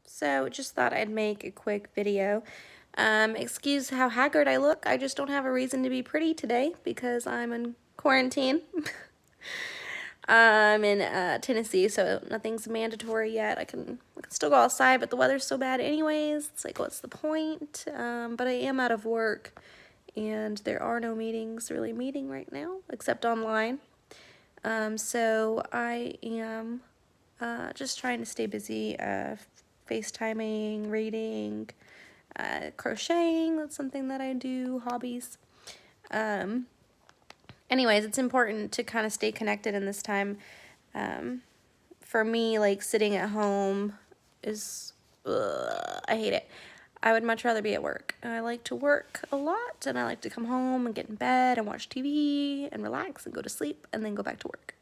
So just thought I'd make a quick video. Excuse how haggard I look. I just don't have a reason to be pretty today because I'm in quarantine. I'm in Tennessee, so nothing's mandatory yet. I can still go outside, but the weather's so bad anyways. It's like, what's the point? But I am out of work, and there are no meetings really meeting right now, except online. So I am just trying to stay busy, FaceTiming, reading, crocheting. That's something that I do, hobbies. Anyways, it's important to kind of stay connected in this time. For me, like sitting at home is, I hate it. I would much rather be at work. I like to work a lot, and I like to come home and get in bed and watch TV and relax and go to sleep and then go back to work.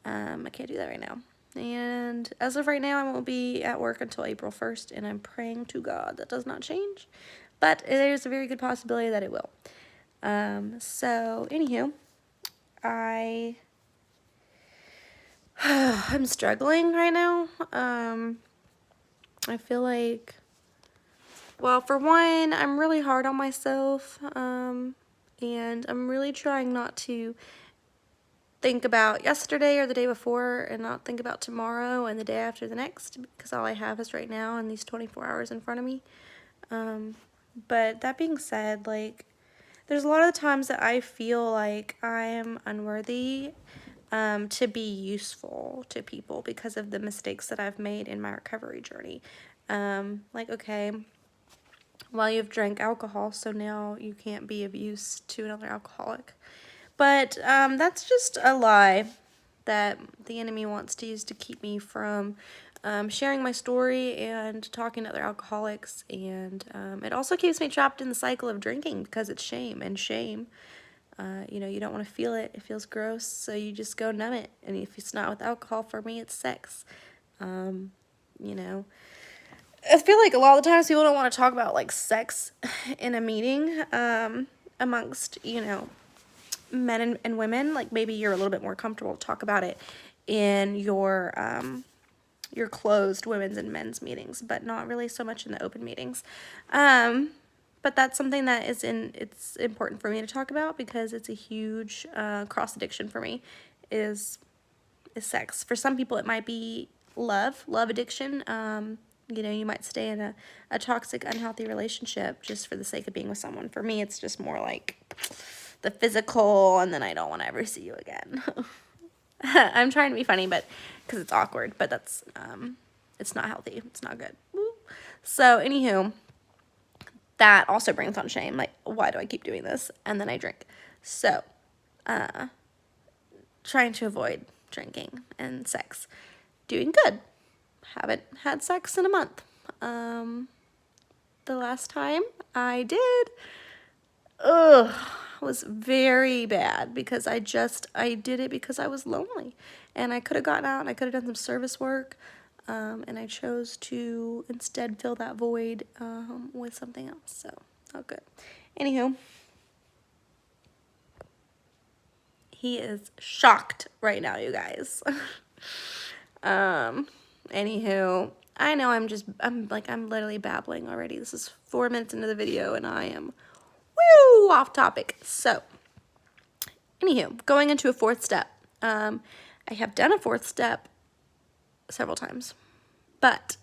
I can't do that right now. And as of right now, I won't be at work until April 1st, and I'm praying to God that does not change. But there's a very good possibility that it will. So, anywho, I'm struggling right now. I feel like, well, for one, I'm really hard on myself, and I'm really trying not to think about yesterday or the day before and not think about tomorrow and the day after the next, because all I have is right now and these 24 hours in front of me. But that being said, like, there's a lot of the times that I feel like I am unworthy to be useful to people because of the mistakes that I've made in my recovery journey. Like, okay, well, you've drank alcohol, so now you can't be of use to another alcoholic. But that's just a lie that the enemy wants to use to keep me from sharing my story and talking to other alcoholics. And it also keeps me trapped in the cycle of drinking because it's shame. And shame, you know, you don't want to feel it. It feels gross, so you just go numb it. And if it's not with alcohol, for me, it's sex. You know, I feel like a lot of the times people don't want to talk about, like, sex in a meeting amongst, you know, men and women. Like, maybe you're a little bit more comfortable to talk about it in your closed women's and men's meetings, but not really so much in the open meetings. But that's something that it's important for me to talk about because it's a huge cross addiction for me is sex. For some people it might be love addiction. You know, you might stay in a toxic, unhealthy relationship just for the sake of being with someone. For me, it's just more like the physical, and then I don't want to ever see you again. I'm trying to be funny, but because it's awkward, but that's it's not healthy. It's not good. Woo. So, anywho, that also brings on shame. Like, why do I keep doing this? And then I drink. So, trying to avoid drinking and sex. Doing good. Haven't had sex in a month. The last time I did, was very bad because I did it because I was lonely, and I could have gotten out and I could have done some service work, and I chose to instead fill that void with something else. So, not good. Anywho, he is shocked right now, you guys. Anywho, I know I'm literally babbling already. This is 4 minutes into the video and I am off topic. So, anywho, going into a fourth step. I have done a fourth step several times, but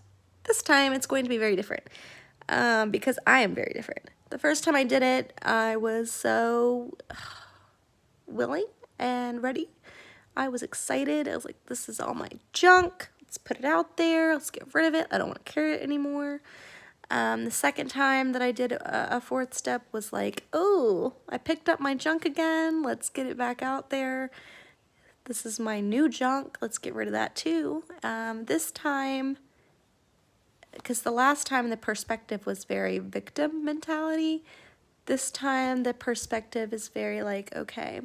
this time it's going to be very different because I am very different. The first time I did it, I was so willing and ready. I was excited. I was like, this is all my junk. Let's put it out there. Let's get rid of it. I don't want to carry it anymore. The second time that I did a fourth step was like, oh, I picked up my junk again. Let's get it back out there. This is my new junk. Let's get rid of that too. This time, because the last time the perspective was very victim mentality, this time the perspective is very like, okay,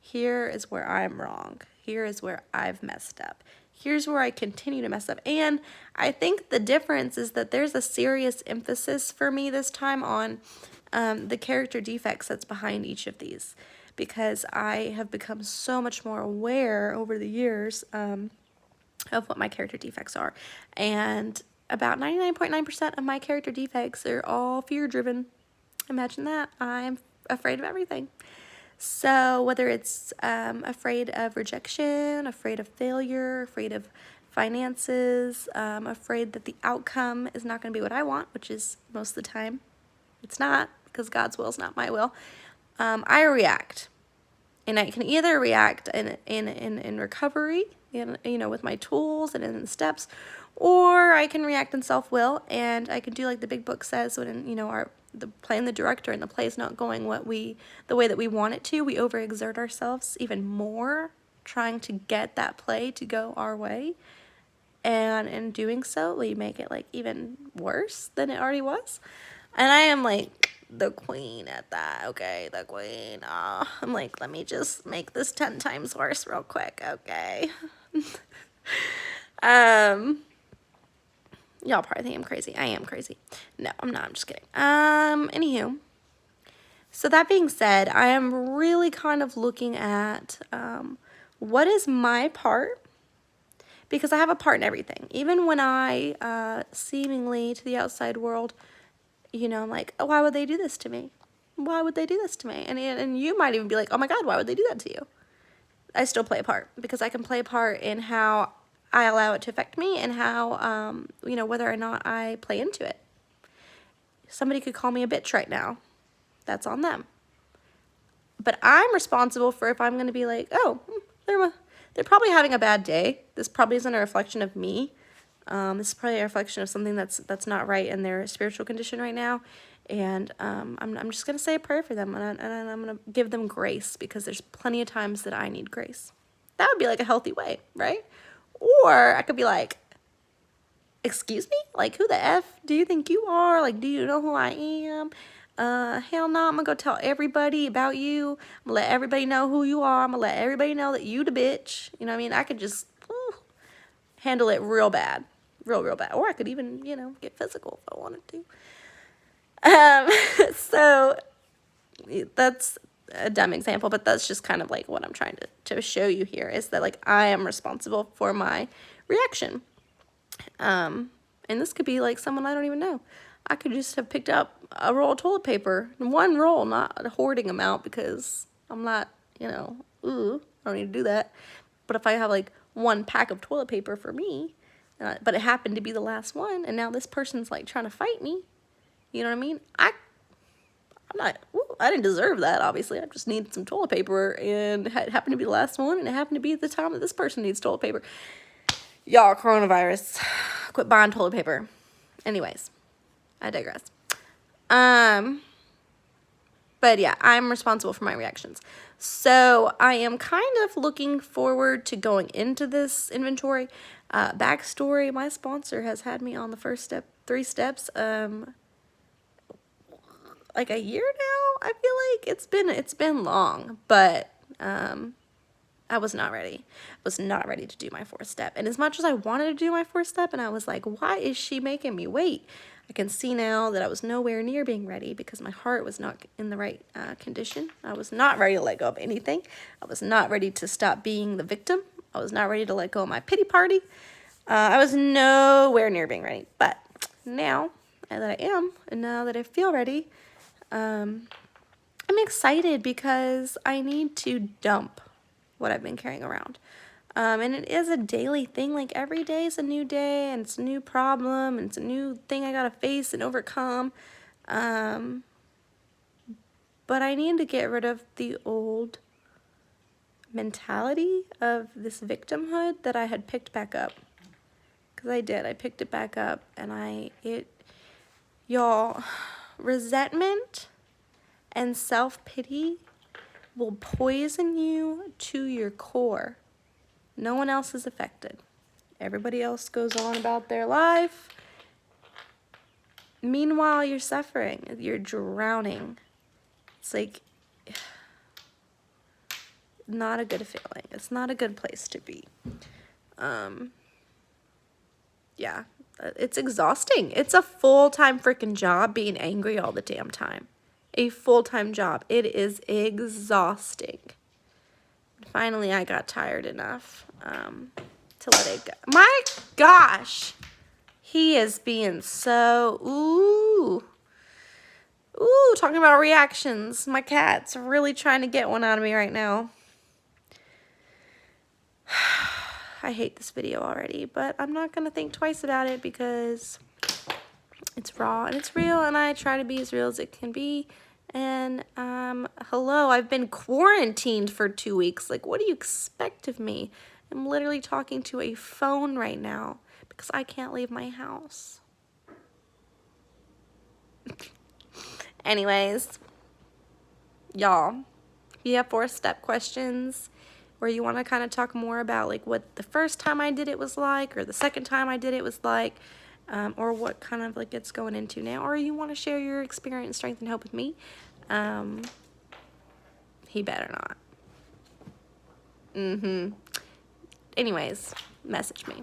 here is where I'm wrong. Here is where I've messed up. Here's where I continue to mess up. And I think the difference is that there's a serious emphasis for me this time on the character defects that's behind each of these, because I have become so much more aware over the years of what my character defects are. And about 99.9% of my character defects are all fear-driven. Imagine that. I'm afraid of everything. So whether it's afraid of rejection, afraid of failure, afraid of finances, afraid that the outcome is not going to be what I want, which is most of the time it's not, because God's will is not my will, I react. And I can either react in recovery, with my tools and in the steps, or I can react in self-will, and I can do like the big book says, when the play and the director and the play is not going the way that we want it to, we overexert ourselves even more trying to get that play to go our way, and in doing so we make it like even worse than it already was. And I am like the queen at that, okay, the queen. I'm like, let me just make this 10 times worse real quick, okay. Y'all probably think I'm crazy. I am crazy. No, I'm not. I'm just kidding. Anywho, so that being said, I am really kind of looking at what is my part, because I have a part in everything. Even when I seemingly to the outside world, I'm like, oh, why would they do this to me? Why would they do this to me? And you might even be like, oh my God, why would they do that to you? I still play a part, because I can play a part in how I allow it to affect me, and how, whether or not I play into it. Somebody could call me a bitch right now. That's on them. But I'm responsible for if I'm going to be like, oh, they're probably having a bad day. This probably isn't a reflection of me. This is probably a reflection of something that's not right in their spiritual condition right now. And I'm just going to say a prayer for them, and I'm going to give them grace, because there's plenty of times that I need grace. That would be like a healthy way, right? Or I could be like, excuse me? Like, who the F do you think you are? Like, do you know who I am? Hell no, I'm gonna go tell everybody about you. I'm gonna let everybody know who you are. I'm gonna let everybody know that you the bitch. You know what I mean? I could just handle it real bad. Real bad. Or I could even, get physical if I wanted to. So that's a dumb example, but that's just kind of like what I'm trying to show you here, is that like I am responsible for my reaction. And this could be like someone I don't even know. I could just have picked up a roll of toilet paper, one roll, not a hoarding amount, because I'm not, I don't need to do that. But if I have like one pack of toilet paper for me, but it happened to be the last one, and now this person's like trying to fight me, you know what I mean? I didn't deserve that, obviously. I just needed some toilet paper, and it happened to be the last one, and it happened to be the time that this person needs toilet paper. Y'all, coronavirus. Quit buying toilet paper. Anyways, I digress. But yeah, I'm responsible for my reactions. So I am kind of looking forward to going into this inventory. Backstory, my sponsor has had me on the first step, 3 steps, like a year now. I feel like it's been long, but I was not ready. I was not ready to do my 4th step. And as much as I wanted to do my 4th step, and I was like, why is she making me wait? I can see now that I was nowhere near being ready, because my heart was not in the right condition. I was not ready to let go of anything. I was not ready to stop being the victim. I was not ready to let go of my pity party. I was nowhere near being ready. But now that I am, and now that I feel ready, I'm excited, because I need to dump what I've been carrying around. And it is a daily thing. Like, every day is a new day, and it's a new problem, and it's a new thing I gotta face and overcome. But I need to get rid of the old mentality of this victimhood that I had picked back up. Because I did. I picked it back up, and y'all, resentment and self-pity will poison you to your core. No one else is affected. Everybody else goes on about their life. Meanwhile, you're suffering. You're drowning. It's like, not a good feeling. It's not a good place to be. Yeah, it's exhausting. It's a full-time freaking job being angry all the damn time. A full-time job. It is exhausting. Finally, I got tired enough to let it go. My gosh! He is being so, ooh, talking about reactions. My cat's really trying to get one out of me right now. I hate this video already, but I'm not going to think twice about it because it's raw and it's real, and I try to be as real as it can be. And, hello, I've been quarantined for 2 weeks. Like, what do you expect of me? I'm literally talking to a phone right now because I can't leave my house. Anyways, y'all, if you have 4-step questions where you want to kind of talk more about like what the first time I did it was like, or the second time I did it was like, or what kind of like it's going into now, or you want to share your experience, strength, and hope with me, he better not. Anyways, message me.